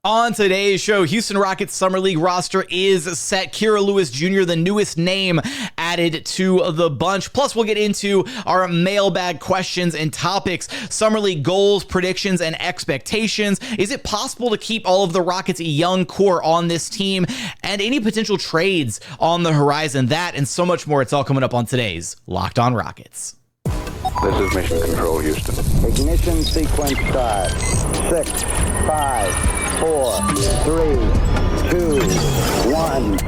On today's show, Houston Rockets Summer League roster is set. Kira Lewis Jr., the newest name added to the bunch. Plus, we'll get into our mailbag questions and topics, Summer League goals, predictions, and expectations. Is it possible to keep all of the Rockets' young core on this team? And any potential trades on the horizon? That and so much more. It's all coming up on today's Locked On Rockets. This is Mission Control, Houston. Ignition sequence start. 6, 5, 4, 3, 2, 1.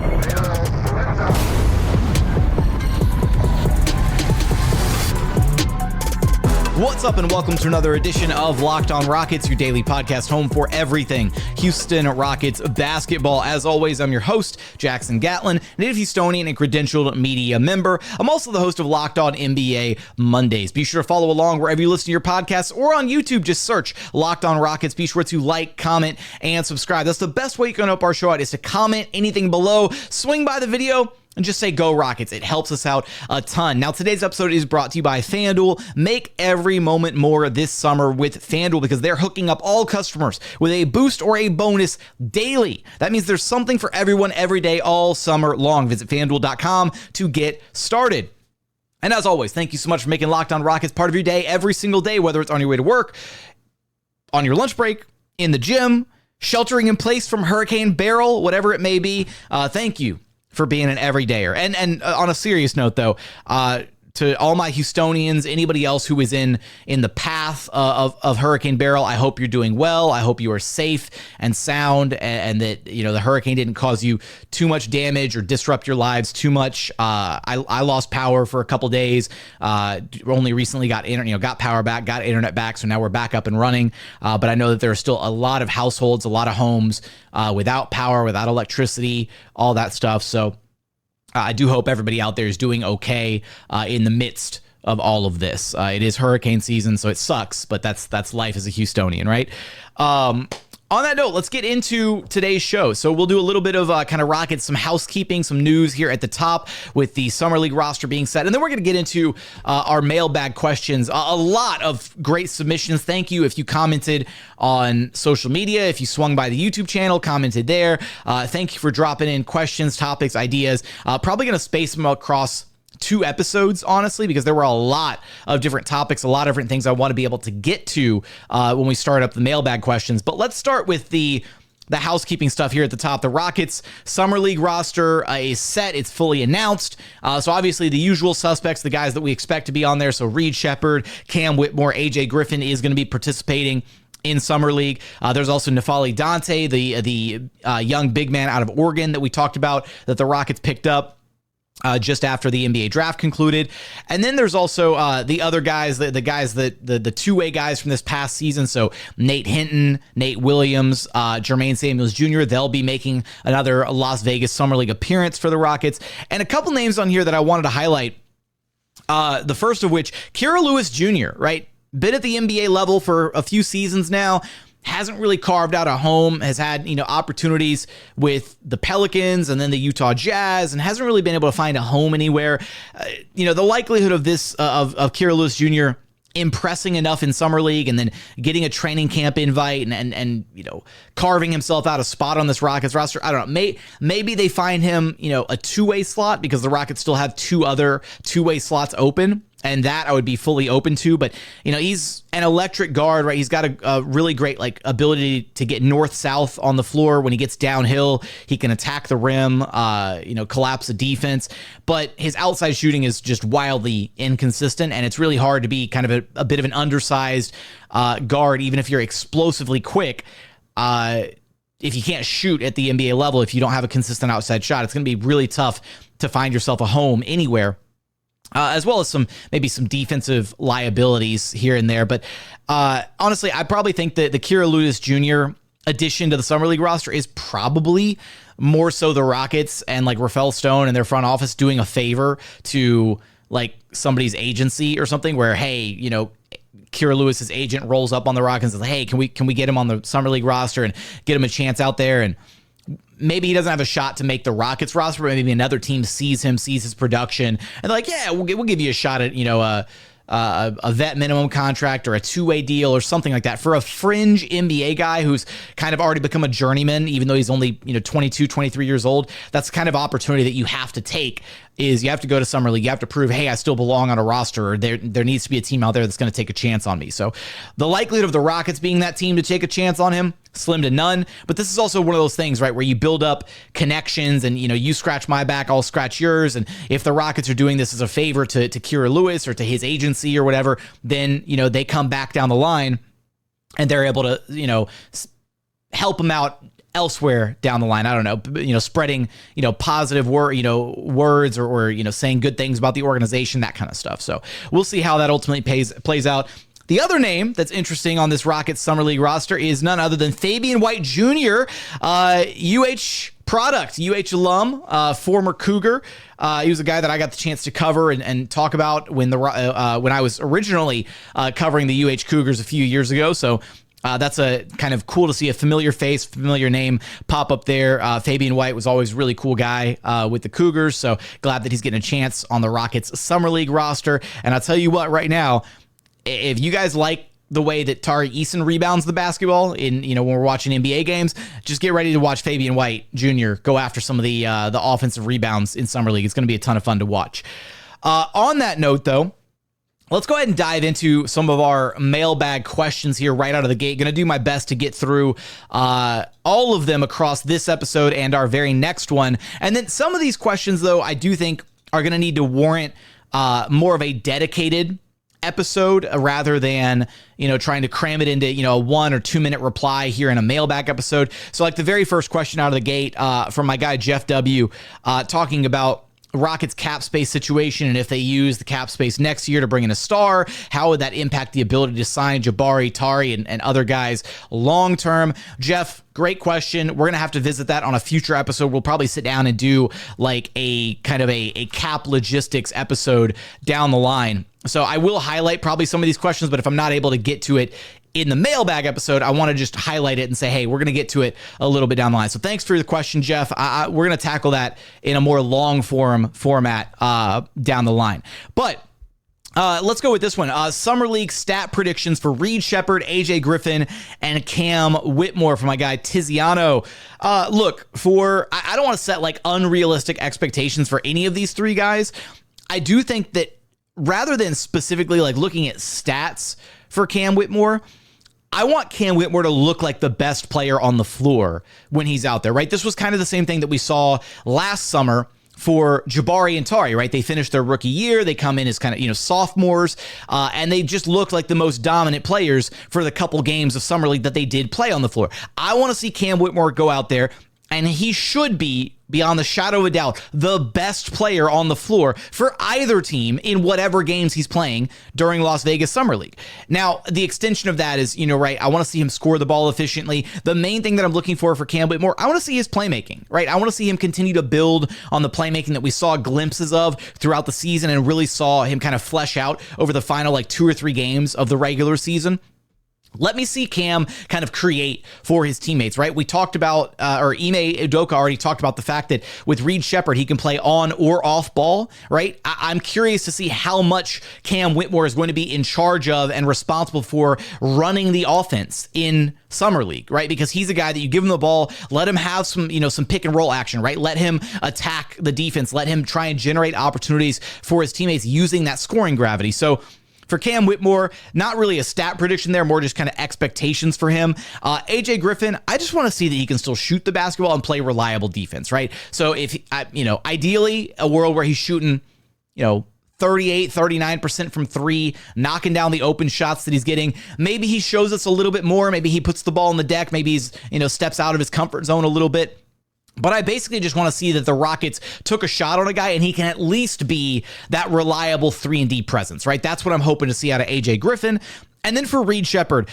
What's up and welcome to another edition of Locked On Rockets, your daily podcast home for everything Houston Rockets basketball. As always, I'm your host, Jackson Gatlin, native Houstonian and credentialed media member. I'm also the host of Locked On NBA Mondays. Be sure to follow along wherever you listen to your podcasts or on YouTube. Just search Locked On Rockets. Be sure to like, comment, and subscribe. That's the best way you can help our show out, is to comment anything below. Swing by the video and just say go Rockets. It helps us out a ton. Now, today's episode is brought to you by FanDuel. Make every moment more this summer with FanDuel, because they're hooking up all customers with a boost or a bonus daily. That means there's something for everyone every day all summer long. Visit FanDuel.com to get started. And as always, thank you so much for making Locked On Rockets part of your day every single day, whether it's on your way to work, on your lunch break, in the gym, sheltering in place from Hurricane Beryl, whatever it may be. Thank you for being an everydayer. And on a serious note, though, to all my Houstonians, anybody else who is in the path of Hurricane Beryl, I hope you're doing well. I hope you are safe and sound, and that the hurricane didn't cause you too much damage or disrupt your lives too much. I lost power for a couple days. Only recently got power back, got internet back, so now we're back up and running. But I know that there are still a lot of households, a lot of homes without power, without electricity, all that stuff. So I do hope everybody out there is doing okay in the midst of all of this. It is hurricane season, so it sucks, but that's life as a Houstonian, right? On that note, let's get into today's show. So we'll do a little bit of kind of Rockets, some housekeeping, some news here at the top with the Summer League roster being set. And then we're going to get into our mailbag questions. A lot of great submissions. Thank you if you commented on social media, if you swung by the YouTube channel, commented there. Thank you for dropping in questions, topics, ideas. Probably going to space them across 2 episodes, honestly, because there were a lot of different topics, a lot of different things I want to be able to get to when we start up the mailbag questions. But let's start with the housekeeping stuff here at the top. The Rockets Summer League roster is set. It's fully announced. So obviously the usual suspects, the guys that we expect to be on there. So Reed Sheppard, Cam Whitmore, AJ Griffin is going to be participating in Summer League. There's also N'Faly Dante, the young big man out of Oregon that we talked about that the Rockets picked up just after the NBA draft concluded. And then there's also the other guys, the two-way guys from this past season. So Nate Hinton, Nate Williams, Jermaine Samuels Jr., they'll be making another Las Vegas Summer League appearance for the Rockets. And a couple names on here that I wanted to highlight. The first of which, Kira Lewis Jr., right? Been at the NBA level for a few seasons now. Hasn't really carved out a home, has had, opportunities with the Pelicans and then the Utah Jazz, and hasn't really been able to find a home anywhere. The likelihood of this, of Kira Lewis Jr. impressing enough in Summer League and then getting a training camp invite and carving himself out a spot on this Rockets roster, I don't know. Maybe they find him, a two-way slot, because the Rockets still have 2 other two-way slots open. And that I would be fully open to. But, he's an electric guard, right? He's got a really great ability to get north-south on the floor. When he gets downhill, he can attack the rim, collapse a defense. But his outside shooting is just wildly inconsistent. And it's really hard to be kind of a bit of an undersized guard, even if you're explosively quick. If you can't shoot at the NBA level, if you don't have a consistent outside shot, it's going to be really tough to find yourself a home anywhere. As well as some defensive liabilities here and there. But honestly, I probably think that the Kira Lewis Jr. addition to the Summer League roster is probably more so the Rockets and Rafael Stone and their front office doing a favor to somebody's agency or something, where, hey, Kira Lewis's agent rolls up on the Rockets and says, hey, can we get him on the Summer League roster and get him a chance out there? And maybe he doesn't have a shot to make the Rockets roster, but maybe another team sees him, sees his production, and they're like, yeah, we'll give you a shot at, a vet minimum contract or a two-way deal or something like that. For a fringe NBA guy who's kind of already become a journeyman, even though he's only 22, 23 years old, that's the kind of opportunity that you have to take. Is you have to go to Summer League. You have to prove, hey, I still belong on a roster, or there needs to be a team out there that's going to take a chance on me. So the likelihood of the Rockets being that team to take a chance on him, slim to none. But this is also one of those things, right, where you build up connections and, you scratch my back, I'll scratch yours. And if the Rockets are doing this as a favor to Kira Lewis or to his agency or whatever, then, they come back down the line and they're able to, help him out elsewhere down the line. I don't know, spreading, positive words or saying good things about the organization, that kind of stuff. So we'll see how that ultimately plays out. The other name that's interesting on this Rockets Summer League roster is none other than Fabian White Jr., UH product, UH alum, former Cougar. He was a guy that I got the chance to cover and talk about when I was originally covering the UH Cougars a few years ago. So that's a kind of cool to see a familiar face, familiar name pop up there. Fabian White was always a really cool guy with the Cougars, so glad that he's getting a chance on the Rockets Summer League roster. And I'll tell you what, right now, if you guys like the way that Tari Eason rebounds the basketball in, when we're watching NBA games, just get ready to watch Fabian White Jr. go after some of the offensive rebounds in Summer League. It's going to be a ton of fun to watch. On that note, though, let's go ahead and dive into some of our mailbag questions here right out of the gate. Going to do my best to get through all of them across this episode and our very next one. And then some of these questions, though, I do think are going to need to warrant more of a dedicated episode rather than, trying to cram it into, a 1 or 2 minute reply here in a mailbag episode. So like the very first question out of the gate from my guy, Jeff W., talking about Rockets cap space situation, and if they use the cap space next year to bring in a star, how would that impact the ability to sign Jabari, Tari, and other guys long term? Jeff, great question. We're gonna have to visit that on a future episode. We'll probably sit down and do like a kind of a cap logistics episode down the line. So I will highlight probably some of these questions, but if I'm not able to get to it in the mailbag episode, I want to just highlight it and say, hey, we're going to get to it a little bit down the line. So thanks for the question, Jeff. We're going to tackle that in a more long format down the line. But let's go with this one. Summer League stat predictions for Reed Sheppard, AJ Griffin, and Cam Whitmore from my guy Tiziano. Look, I don't want to set like unrealistic expectations for any of these three guys. I do think that rather than specifically like looking at stats for Cam Whitmore, I want Cam Whitmore to look like the best player on the floor when he's out there, right? This was kind of the same thing that we saw last summer for Jabari and Tari, right? They finished their rookie year. They come in as kind of, sophomores, and they just looked like the most dominant players for the couple games of Summer League that they did play on the floor. I want to see Cam Whitmore go out there, and he should be, beyond the shadow of a doubt, the best player on the floor for either team in whatever games he's playing during Las Vegas Summer League. Now, the extension of that is, right, I want to see him score the ball efficiently. The main thing that I'm looking for Cam Whitmore, I want to see his playmaking, right? I want to see him continue to build on the playmaking that we saw glimpses of throughout the season and really saw him kind of flesh out over the final 2 or 3 games of the regular season. Let me see Cam kind of create for his teammates, right? We talked about, or Ime Udoka already talked about the fact that with Reed Sheppard, he can play on or off ball, right? I'm curious to see how much Cam Whitmore is going to be in charge of and responsible for running the offense in Summer League, right? Because he's a guy that you give him the ball, let him have some, some pick and roll action, right? Let him attack the defense, let him try and generate opportunities for his teammates using that scoring gravity. So for Cam Whitmore, not really a stat prediction there, more just kind of expectations for him. AJ Griffin, I just want to see that he can still shoot the basketball and play reliable defense, right? So if, ideally a world where he's shooting, 38, 39% from 3, knocking down the open shots that he's getting. Maybe he shows us a little bit more. Maybe he puts the ball on the deck. Maybe he's, steps out of his comfort zone a little bit. But I basically just want to see that the Rockets took a shot on a guy and he can at least be that reliable 3-and-D presence, right? That's what I'm hoping to see out of AJ Griffin. And then for Reed Sheppard,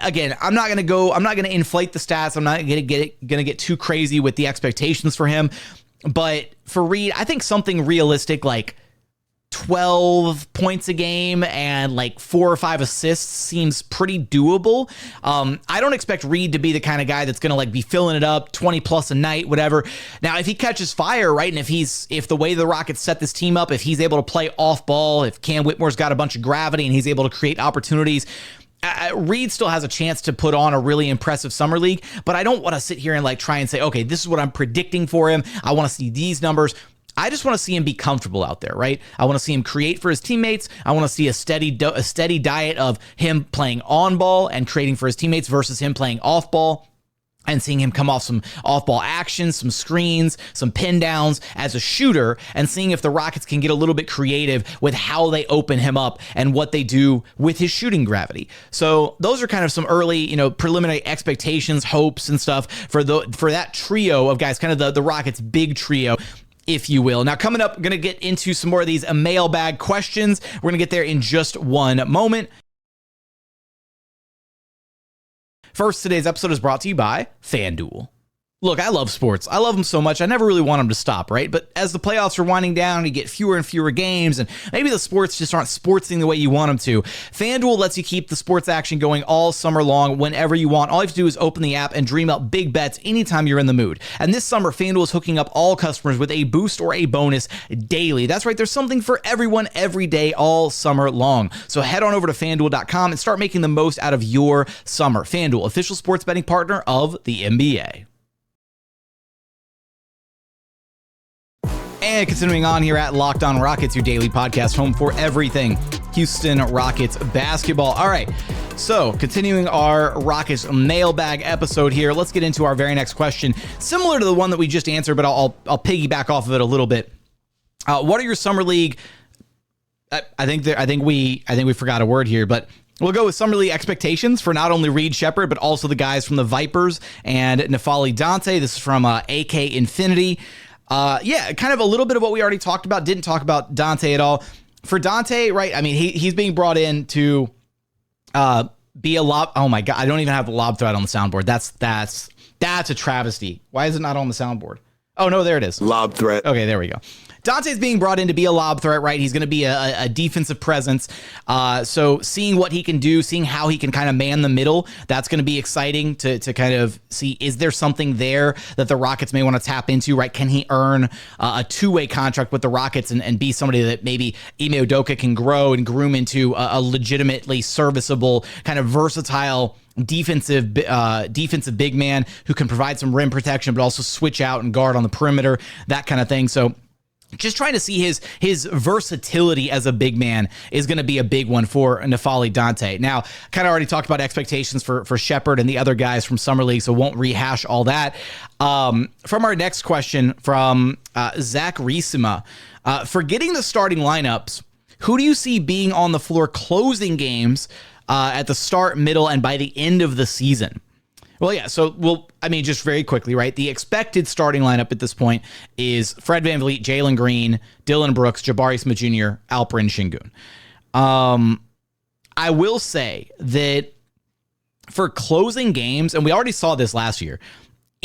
again, I'm not going to inflate the stats. I'm not going to get too crazy with the expectations for him. But for Reed, I think something realistic like 12 points a game and like 4 or 5 assists seems pretty doable. I don't expect Reed to be the kind of guy that's going to like be filling it up 20 plus a night, whatever. Now, if he catches fire, right, and if the way the Rockets set this team up, if he's able to play off ball, if Cam Whitmore's got a bunch of gravity and he's able to create opportunities, Reed still has a chance to put on a really impressive summer league, but I don't want to sit here and like try and say, okay, this is what I'm predicting for him. I want to see these numbers. I just want to see him be comfortable out there, right? I want to see him create for his teammates. I want to see a steady diet of him playing on ball and creating for his teammates versus him playing off ball and seeing him come off some off-ball actions, some screens, some pin downs as a shooter, and seeing if the Rockets can get a little bit creative with how they open him up and what they do with his shooting gravity. So those are kind of some early, preliminary expectations, hopes, and stuff for that trio of guys, kind of the Rockets' big trio, if you will. Now, coming up, I'm going to get into some more of these mailbag questions. We're going to get there in just one moment. First, today's episode is brought to you by FanDuel. Look, I love sports. I love them so much. I never really want them to stop, right? But as the playoffs are winding down, you get fewer and fewer games, and maybe the sports just aren't sportsing the way you want them to. FanDuel lets you keep the sports action going all summer long, whenever you want. All you have to do is open the app and dream up big bets anytime you're in the mood. And this summer, FanDuel is hooking up all customers with a boost or a bonus daily. That's right. There's something for everyone every day all summer long. So head on over to FanDuel.com and start making the most out of your summer. FanDuel, official sports betting partner of the NBA. And continuing on here at Locked On Rockets, your daily podcast home for everything Houston Rockets basketball. All right, so continuing our Rockets mailbag episode here, let's get into our very next question. Similar to the one that we just answered, but I'll piggyback off of it a little bit. What are your summer league? I think we forgot a word here, but we'll go with summer league expectations for not only Reed Sheppard, but also the guys from the Vipers and N'Faly Dante. This is from AK Infinity. Kind of a little bit of what we already talked about. Didn't talk about Dante at all. For Dante, right? I mean, he's being brought in to be a lob. Oh my God, I don't even have the lob threat on the soundboard. That's a travesty. Why is it not on the soundboard? Oh no, there it is. Lob threat. Okay, there we go. Dante's being brought in to be a lob threat, right? He's going to be a defensive presence. So seeing what he can do, seeing how he can kind of man the middle, that's going to be exciting to kind of see, is there something there that the Rockets may want to tap into, right? Can he earn a two-way contract with the Rockets and be somebody that maybe Ime Udoka can grow and groom into a legitimately serviceable, kind of versatile defensive big man who can provide some rim protection, but also switch out and guard on the perimeter, that kind of thing. So just trying to see his versatility as a big man is going to be a big one for N'Faly Dante. Now, kind of already talked about expectations for Sheppard and the other guys from Summer League, so won't rehash all that. From our next question from Zach Riesema, forgetting the starting lineups, who do you see being on the floor closing games at the start, middle, and by the end of the season? Well, yeah, so just very quickly, right? The expected starting lineup at this point is Fred VanVleet, Jalen Green, Dillon Brooks, Jabari Smith Jr., Alperen, Sengun. I will say that for closing games, and we already saw this last year,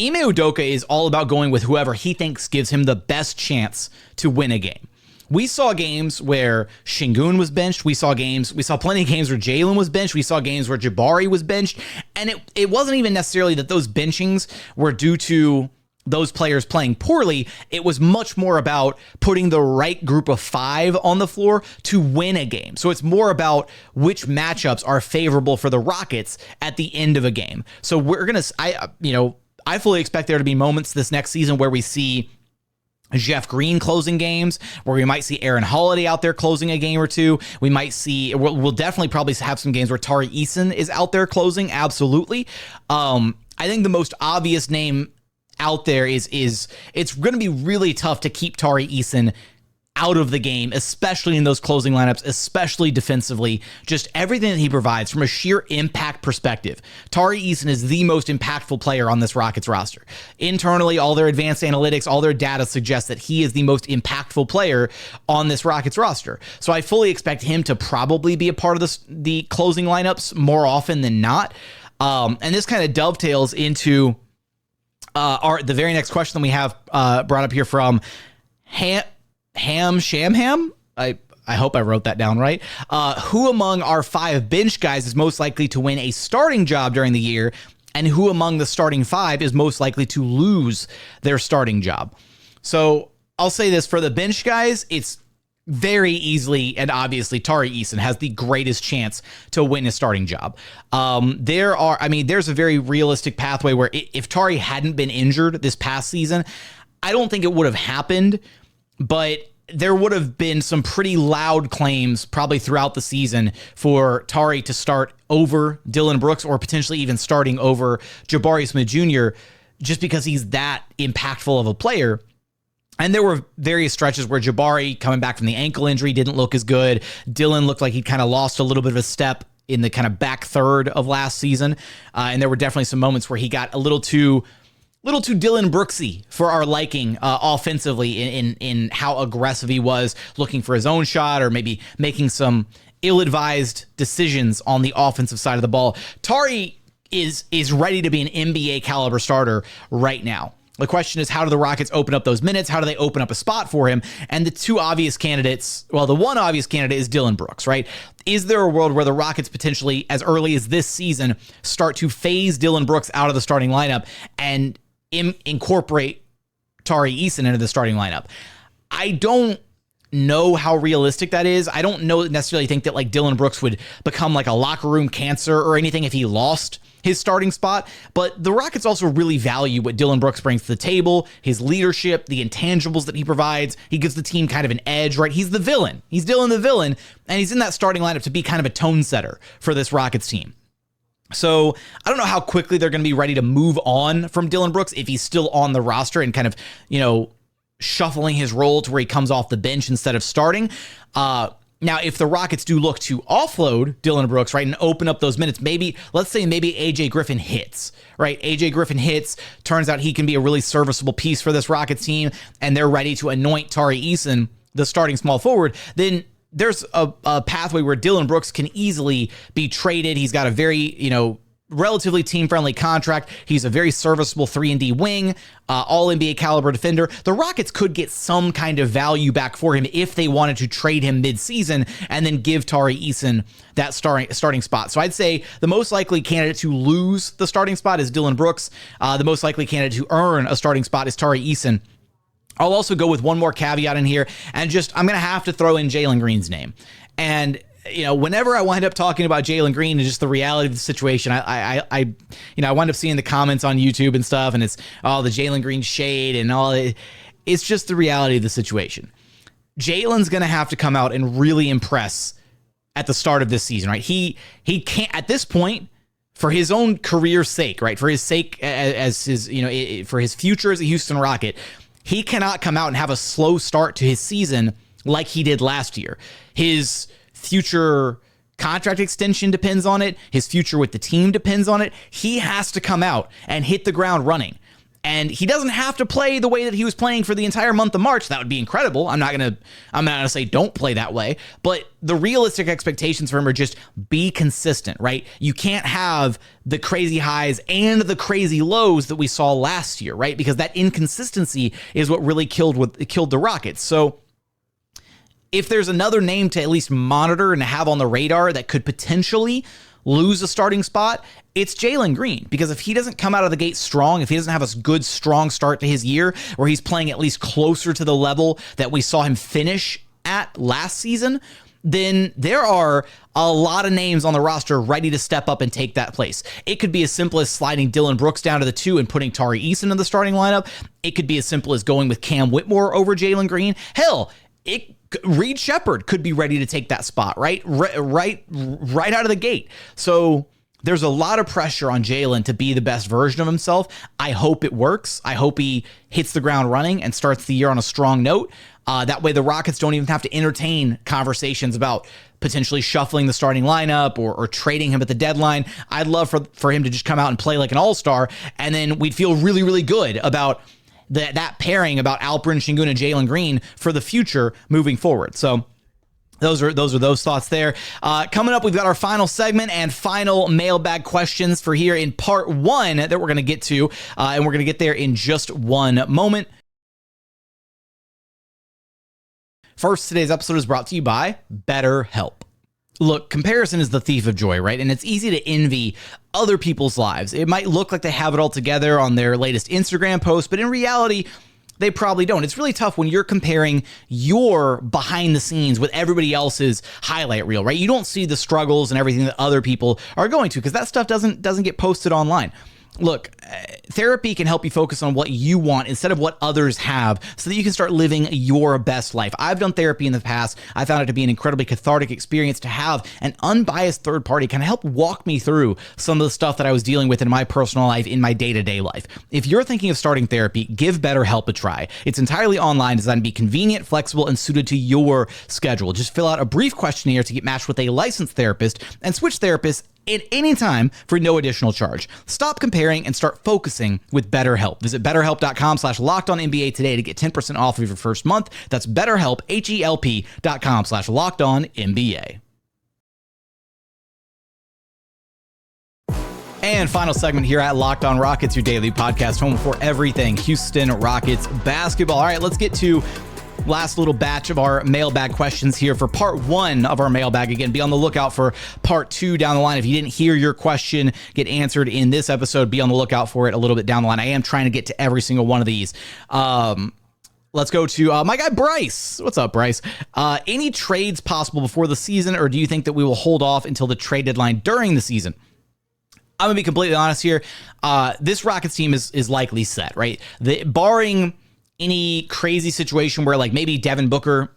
Ime Udoka is all about going with whoever he thinks gives him the best chance to win a game. We saw games where Sengun was benched. We saw plenty of games where Jalen was benched. We saw games where Jabari was benched. And it wasn't even necessarily that those benchings were due to those players playing poorly. It was much more about putting the right group of five on the floor to win a game. So it's more about which matchups are favorable for the Rockets at the end of a game. So I fully expect there to be moments this next season where we see Jeff Green closing games, where we might see Aaron Holiday out there closing a game or two. We might see, we'll definitely probably have some games where Tari Eason is out there closing. Absolutely. I think the most obvious name out there is it's going to be really tough to keep Tari Eason out of the game, especially in those closing lineups, especially defensively. Just everything that he provides from a sheer impact perspective. Tari Eason is the most impactful player on this Rockets roster. Internally, all their advanced analytics, all their data suggests that he is the most impactful player on this Rockets roster. So I fully expect him to probably be a part of the closing lineups more often than not. And this kind of dovetails into the very next question that we have brought up here from Ham Shamham. I I hope I wrote that down right. Who among our 5 bench guys is most likely to win a starting job during the year, and who among the starting 5 is most likely to lose their starting job? So I'll say this, for the bench guys, it's very easily and obviously Tari Eason has the greatest chance to win a starting job. There's a very realistic pathway where if Tari hadn't been injured this past season, I don't think it would have happened, but there would have been some pretty loud claims probably throughout the season for Tari to start over Dillon Brooks, or potentially even starting over Jabari Smith Jr., just because he's that impactful of a player. And there were various stretches where Jabari, coming back from the ankle injury, didn't look as good. Dillon looked like he kind of lost a little bit of a step in the kind of back third of last season. And there were definitely some moments where he got a little too Dillon Brooksy for our liking offensively in how aggressive he was, looking for his own shot or maybe making some ill-advised decisions on the offensive side of the ball. Tari is ready to be an NBA caliber starter right now. The question is, how do the Rockets open up those minutes? How do they open up a spot for him? And the two obvious candidates, well, the one obvious candidate is Dillon Brooks, right? Is there a world where the Rockets potentially, as early as this season, start to phase Dillon Brooks out of the starting lineup and incorporate Tari Eason into the starting lineup? I don't know how realistic that is. I don't necessarily think that like Dillon Brooks would become like a locker room cancer or anything if he lost his starting spot, but the Rockets also really value what Dillon Brooks brings to the table, his leadership, the intangibles that he provides. He gives the team kind of an edge, right? He's the villain. He's Dillon the villain, and he's in that starting lineup to be kind of a tone setter for this Rockets team. So I don't know how quickly they're going to be ready to move on from Dillon Brooks if he's still on the roster and kind of, shuffling his role to where he comes off the bench instead of starting. Now, if the Rockets do look to offload Dillon Brooks, right, and open up those minutes, let's say AJ Griffin hits, right? AJ Griffin hits, turns out he can be a really serviceable piece for this Rockets team, and they're ready to anoint Tari Eason the starting small forward, then there's a pathway where Dillon Brooks can easily be traded. He's got a very, relatively team-friendly contract. He's a very serviceable 3-and-D wing, all-NBA caliber defender. The Rockets could get some kind of value back for him if they wanted to trade him mid-season and then give Tari Eason that starting spot. So I'd say the most likely candidate to lose the starting spot is Dillon Brooks. The most likely candidate to earn a starting spot is Tari Eason. I'll also go with one more caveat in here, and I'm going to have to throw in Jalen Green's name. And whenever I wind up talking about Jalen Green and just the reality of the situation, I wind up seeing the comments on YouTube and stuff, and it's all the Jalen Green shade and all. It's just the reality of the situation. Jalen's going to have to come out and really impress at the start of this season, right? He can't at this point, for his own career's sake, right? For his sake, as his for his future as a Houston Rocket, he cannot come out and have a slow start to his season like he did last year. His future contract extension depends on it. His future with the team depends on it. He has to come out and hit the ground running. And he doesn't have to play the way that he was playing for the entire month of March. That would be incredible. I'm not gonna say don't play that way, but the realistic expectations for him are just be consistent, right? You can't have the crazy highs and the crazy lows that we saw last year, right? Because that inconsistency is what really killed the Rockets. So if there's another name to at least monitor and have on the radar that could potentially lose a starting spot, it's Jalen Green. Because if he doesn't come out of the gate strong, if he doesn't have a good, strong start to his year, where he's playing at least closer to the level that we saw him finish at last season, then there are a lot of names on the roster ready to step up and take that place. It could be as simple as sliding Dillon Brooks down to the 2 and putting Tari Eason in the starting lineup. It could be as simple as going with Cam Whitmore over Jalen Green. Hell, Reed Sheppard could be ready to take that spot, right out of the gate. So there's a lot of pressure on Jalen to be the best version of himself. I hope it works. I hope he hits the ground running and starts the year on a strong note. That way the Rockets don't even have to entertain conversations about potentially shuffling the starting lineup or trading him at the deadline. I'd love for him to just come out and play like an all-star, and then we'd feel really, really good about that pairing, about Alperen, Sengun, and Jalen Green for the future moving forward. So those are those thoughts there. Coming up, we've got our final segment and final mailbag questions for here in part 1 that we're going to get to, and we're going to get there in just one moment. First, today's episode is brought to you by BetterHelp. Look, comparison is the thief of joy, right? And it's easy to envy other people's lives. It might look like they have it all together on their latest Instagram post, but in reality, they probably don't. It's really tough when you're comparing your behind the scenes with everybody else's highlight reel, right? You don't see the struggles and everything that other people are going to because that stuff doesn't get posted online. Look, therapy can help you focus on what you want instead of what others have so that you can start living your best life. I've done therapy in the past. I found it to be an incredibly cathartic experience to have an unbiased third party kind of help walk me through some of the stuff that I was dealing with in my personal life, in my day-to-day life. If you're thinking of starting therapy, give BetterHelp a try. It's entirely online, designed to be convenient, flexible, and suited to your schedule. Just fill out a brief questionnaire to get matched with a licensed therapist and switch therapists at any time for no additional charge. Stop comparing and start focusing with BetterHelp. Visit BetterHelp.com/LockedOnNBA today to get 10% off of your first month. That's BetterHelp, HELP.com/LockedOnNBA. And final segment here at Locked On Rockets, your daily podcast, home for everything Houston Rockets basketball. All right, let's get to last little batch of our mailbag questions here for part one of our mailbag. Again, be on the lookout for part two down the line. If you didn't hear your question get answered in this episode, be on the lookout for it a little bit down the line. I am trying to get to every single one of these. Let's go to my guy, Bryce. What's up, Bryce? Any trades possible before the season, or do you think that we will hold off until the trade deadline during the season? I'm going to be completely honest here. This Rockets team is likely set, right? Barring any crazy situation where like maybe Devin Booker,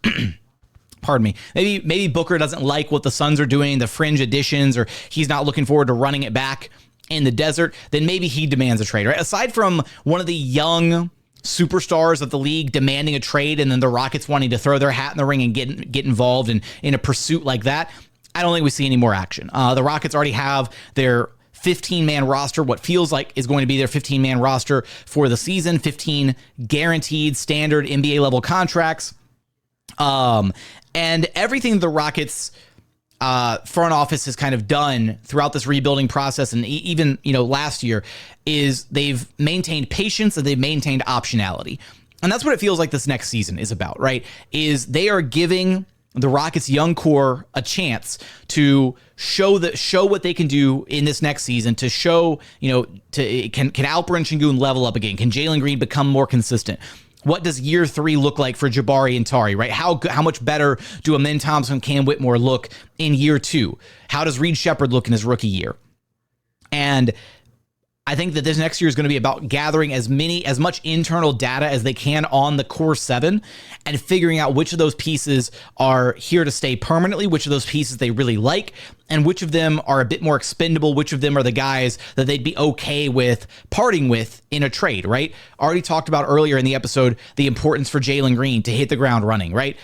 pardon me, maybe Booker doesn't like what the Suns are doing, the fringe additions, or he's not looking forward to running it back in the desert, then maybe he demands a trade, right? Aside from one of the young superstars of the league demanding a trade and then the Rockets wanting to throw their hat in the ring and get involved in a pursuit like that, I don't think we see any more action. The Rockets already have their 15-man roster, what feels like is going to be their 15-man roster for the season, 15 guaranteed standard NBA level contracts. And everything the Rockets front office has kind of done throughout this rebuilding process, and even, last year, is they've maintained patience and they've maintained optionality. And that's what it feels like this next season is about, right? Is they are giving the Rockets' young core a chance to show what they can do in this next season, to show, can Alperen and Sengun level up again? Can Jalen Green become more consistent? What does year 3 look like for Jabari and Tari, right? How much better do Amen Thompson and Cam Whitmore look in year 2? How does Reed Sheppard look in his rookie year? And I think that this next year is going to be about gathering as much internal data as they can on the core 7 and figuring out which of those pieces are here to stay permanently, which of those pieces they really like, and which of them are a bit more expendable, which of them are the guys that they'd be okay with parting with in a trade, right? Already talked about earlier in the episode the importance for Jalen Green to hit the ground running, right?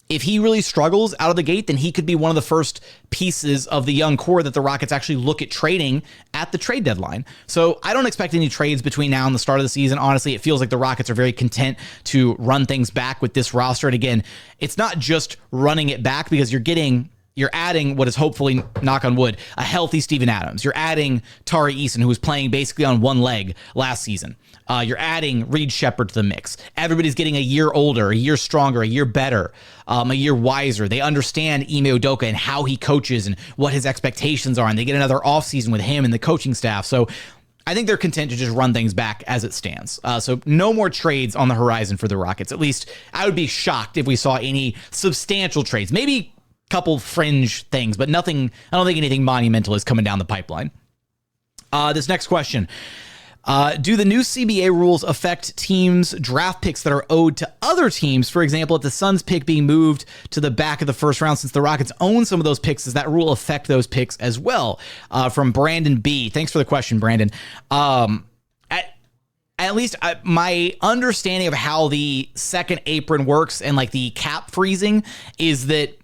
If he really struggles out of the gate, then he could be one of the first pieces of the young core that the Rockets actually look at trading at the trade deadline. So I don't expect any trades between now and the start of the season. Honestly, it feels like the Rockets are very content to run things back with this roster. And again, it's not just running it back because you're adding what is hopefully, knock on wood, a healthy Steven Adams. You're adding Tari Eason, who was playing basically on one leg last season. You're adding Reed Sheppard to the mix. Everybody's getting a year older, a year stronger, a year better, a year wiser. They understand Ime Udoka and how he coaches and what his expectations are, and they get another offseason with him and the coaching staff. So I think they're content to just run things back as it stands. So no more trades on the horizon for the Rockets. At least I would be shocked if we saw any substantial trades. Maybe couple fringe things, but nothing. I don't think anything monumental is coming down the pipeline. This next question. Do the new CBA rules affect teams' draft picks that are owed to other teams? For example, if the Suns pick being moved to the back of the first round, since the Rockets own some of those picks, does that rule affect those picks as well? From Brandon B. Thanks for the question, Brandon. At least my understanding of how the second apron works and like the cap freezing is that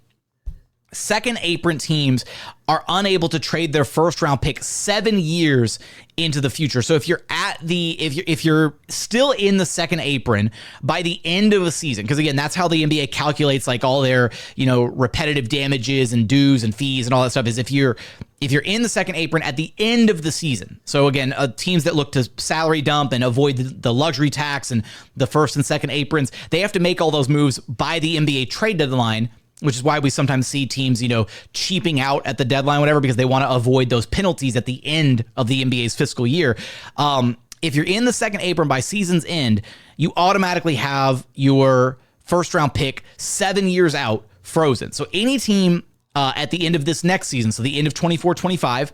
second apron teams are unable to trade their first round pick 7 years into the future. So if you're if you're still in the second apron by the end of a season, because again, that's how the NBA calculates like all their, repetitive damages and dues and fees and all that stuff, is if you're in the second apron at the end of the season. So again, teams that look to salary dump and avoid the luxury tax and the first and second aprons, they have to make all those moves by the NBA trade deadline, which is why we sometimes see teams, cheaping out at the deadline, whatever, because they want to avoid those penalties at the end of the NBA's fiscal year. If you're in the second apron by season's end, you automatically have your first round pick 7 years out frozen. So any team at the end of this next season, so the end of 24-25,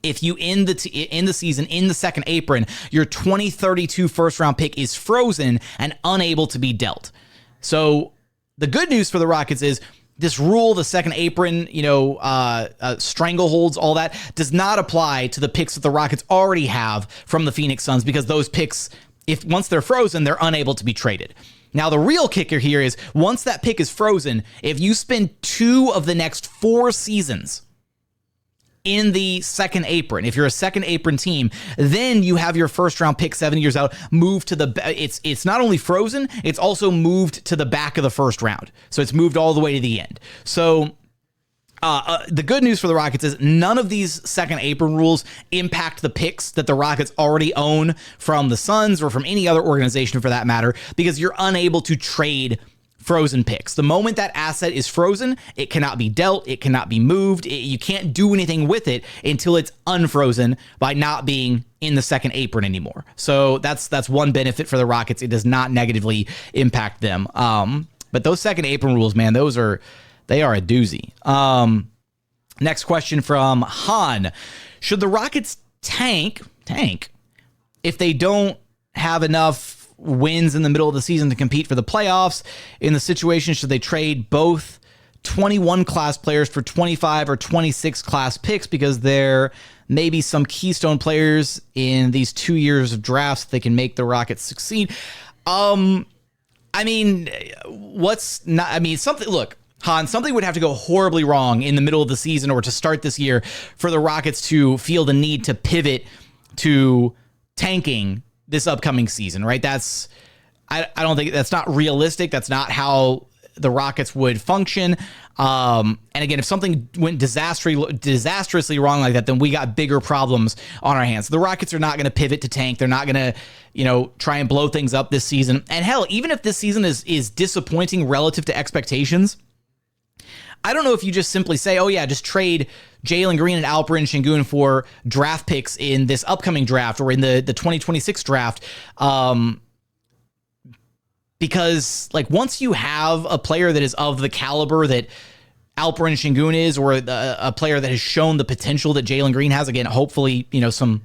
if you end the season in the second apron, your 2032 first round pick is frozen and unable to be dealt. So the good news for the Rockets is this rule, the second apron, strangleholds, all that, does not apply to the picks that the Rockets already have from the Phoenix Suns, because those picks, once they're frozen, they're unable to be traded. Now, the real kicker here is once that pick is frozen, if you spend 2 of the next 4 seasons in the second apron, if you're a second apron team, then you have your first round pick 7 years out moved to it's not only frozen, it's also moved to the back of the first round. So it's moved all the way to the end. So the good news for the Rockets is none of these second apron rules impact the picks that the Rockets already own from the Suns or from any other organization for that matter, because you're unable to trade frozen picks. The moment that asset is frozen, it cannot be dealt, it cannot be moved, you can't do anything with it until it's unfrozen by not being in the second apron anymore. So that's one benefit for the Rockets. It does not negatively impact them. But those second apron rules, man, they are a doozy. Next question from Han. Should the Rockets tank if they don't have enough wins in the middle of the season to compete for the playoffs? In the situation, should they trade both 21 class players for 25 or 26 class picks, because there may be some keystone players in these 2 years of drafts that can make the Rockets succeed? Something, look, Han, something would have to go horribly wrong in the middle of the season or to start this year for the Rockets to feel the need to pivot to tanking this upcoming season, right? I don't think that's not realistic. That's not how the Rockets would function. And again, if something went disastrously wrong like that, then we got bigger problems on our hands. The Rockets are not going to pivot to tank. They're not going to, try and blow things up this season. And hell, even if this season is disappointing relative to expectations, I don't know if you just simply say, oh yeah, just trade Jalen Green and Alperen Sengun for draft picks in this upcoming draft or in the 2026 draft. Because like once you have a player that is of the caliber that Alperen Sengun is, or a player that has shown the potential that Jalen Green has, again, hopefully, some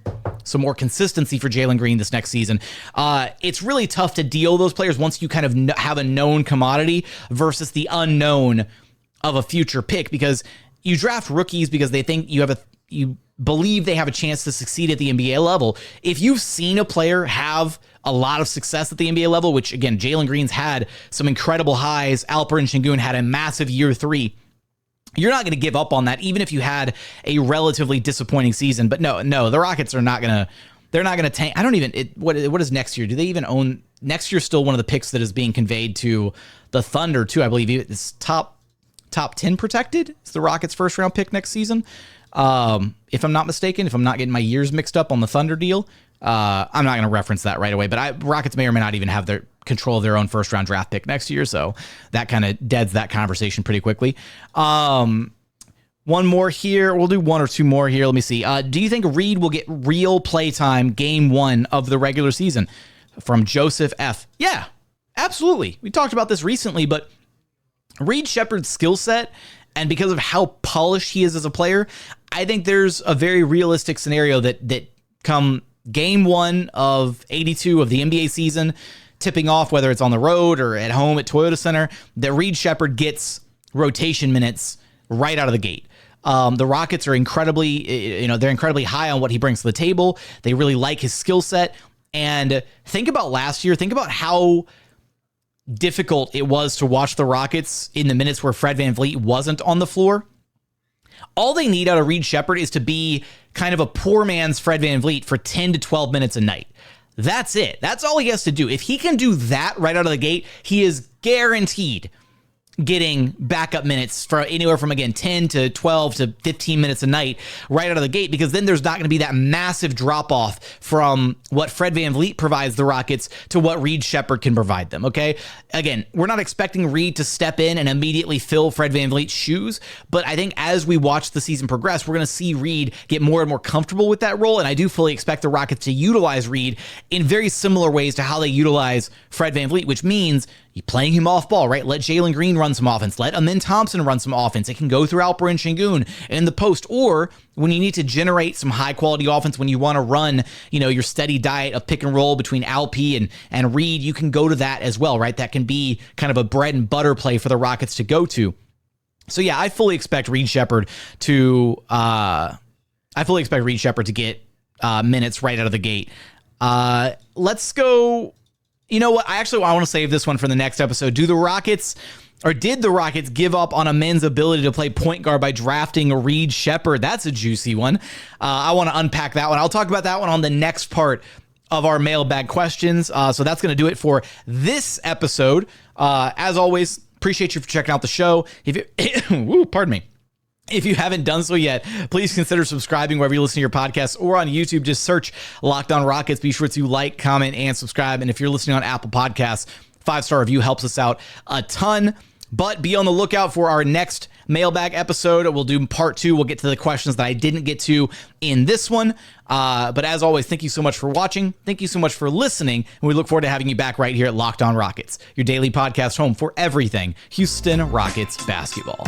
more consistency for Jalen Green this next season. It's really tough to deal those players once you kind of have a known commodity versus the unknown of a future pick, because you draft rookies because they think you believe they have a chance to succeed at the NBA level. If you've seen a player have a lot of success at the NBA level, which again, Jalen Green's had some incredible highs, Alperen Sengun had a massive year 3. You're not going to give up on that, even if you had a relatively disappointing season. But no, the Rockets are not going to. They're not going to tank. I don't even. What is next year? Do they even own next year? Still one of the picks that is being conveyed to the Thunder too. I believe it's top 10 protected. It's the Rockets' first round pick next season. If I'm not mistaken, if I'm not getting my years mixed up on the Thunder deal, I'm not going to reference that right away. But Rockets may or may not even have their control of their own first round draft pick next year, so that kind of deads that conversation pretty quickly. One more here. We'll do one or two more here. Let me see. Do you think Reed will get real playtime game 1 of the regular season? From Joseph F. Yeah, absolutely. We talked about this recently, but Reed Sheppard's skill set, and because of how polished he is as a player, I think there's a very realistic scenario that come game 1 of 82 of the NBA season, tipping off, whether it's on the road or at home at Toyota Center, that Reed Sheppard gets rotation minutes right out of the gate. The Rockets are incredibly high on what he brings to the table. They really like his skill set. And think about last year. Think about how difficult it was to watch the Rockets in the minutes where Fred VanVleet wasn't on the floor. All they need out of Reed Sheppard is to be kind of a poor man's Fred VanVleet for 10 to 12 minutes a night. That's it. That's all he has to do. If he can do that right out of the gate, he is guaranteed getting backup minutes for anywhere from, again, 10 to 12 to 15 minutes a night right out of the gate, because then there's not going to be that massive drop-off from what Fred VanVleet provides the Rockets to what Reed Sheppard can provide them, okay? Again, we're not expecting Reed to step in and immediately fill Fred VanVleet's shoes, but I think as we watch the season progress, we're going to see Reed get more and more comfortable with that role, and I do fully expect the Rockets to utilize Reed in very similar ways to how they utilize Fred VanVleet, which means you playing him off ball, right? Let Jalen Green run some offense. Let Amin Thompson run some offense. It can go through Alperen Sengun in the post, or when you need to generate some high quality offense, when you want to run, your steady diet of pick and roll between Alp and Reed, you can go to that as well, right? That can be kind of a bread and butter play for the Rockets to go to. So yeah, I fully expect Reed Sheppard to get minutes right out of the gate. Let's go. You know what? I want to save this one for the next episode. Did the Rockets give up on a men's ability to play point guard by drafting Reed Sheppard? That's a juicy one. I want to unpack that one. I'll talk about that one on the next part of our mailbag questions. So that's going to do it for this episode. As always, appreciate you for checking out the show. Pardon me. If you haven't done so yet, please consider subscribing wherever you listen to your podcasts, or on YouTube, just search Locked On Rockets. Be sure to like, comment, and subscribe. And if you're listening on Apple Podcasts, 5-star review helps us out a ton. But be on the lookout for our next mailbag episode. We'll do part 2. We'll get to the questions that I didn't get to in this one. But as always, thank you so much for watching. Thank you so much for listening. And we look forward to having you back right here at Locked On Rockets, your daily podcast home for everything Houston Rockets basketball.